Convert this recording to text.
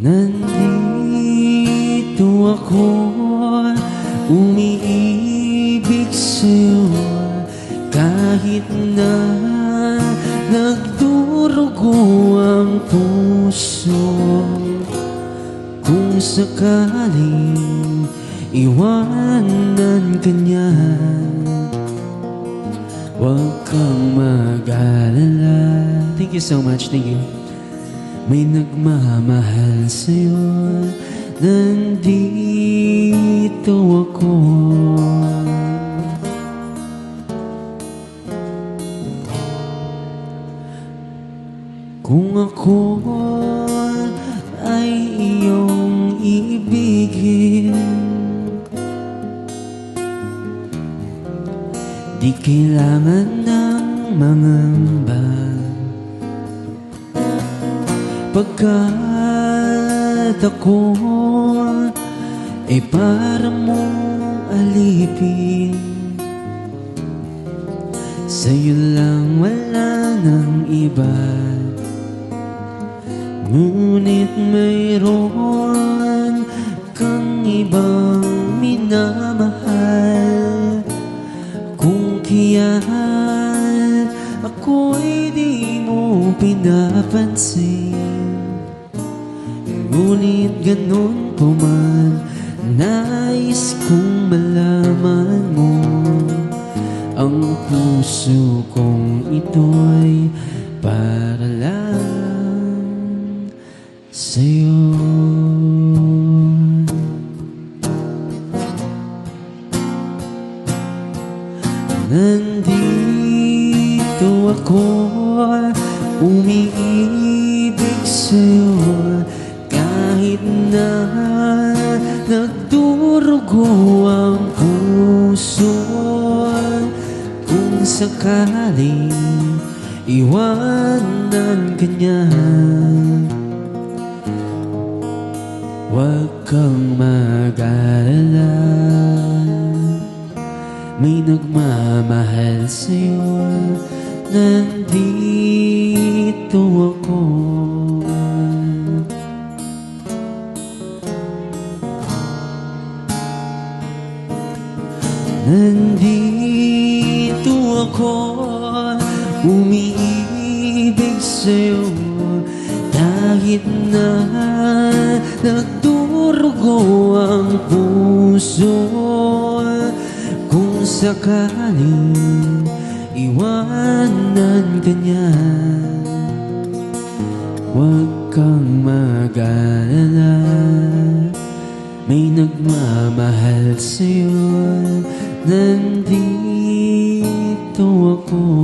Nandito ako, umiibig sa'yo, kahit na nagdurugo ang puso. Kung sakaling iwanan ka niya, huwag kang mag-alala. Thank you so much, thank you. May nagmamahal sa'yo, nandito ako. Kung ako ay iyong ibigin, di kailangan ng mangamba, pagkat ako ay para mong alipin. Sa'yo lang, wala nang iba. Ngunit mayroon kang ibang minamahal. Kung kaya't ako'y di mo pinapansin, ngunit ganun po man, nais kong malaman mo, ang puso kong ito'y para lang sa'yo. Nandito ako, umiibig sa'yo, kahit na nagdurugo ang puso. Kung sakaling iwanan ka niya, huwag kang mag-alala. May nagmamahal sa'yo, nandito ako. Nandito ako, umiibig sa'yo, kahit na nagdurugo ang puso. Kung sakaling iwanan ka niya, huwag kang mag-alala. May nagmamahal sa'yo, nandito ako.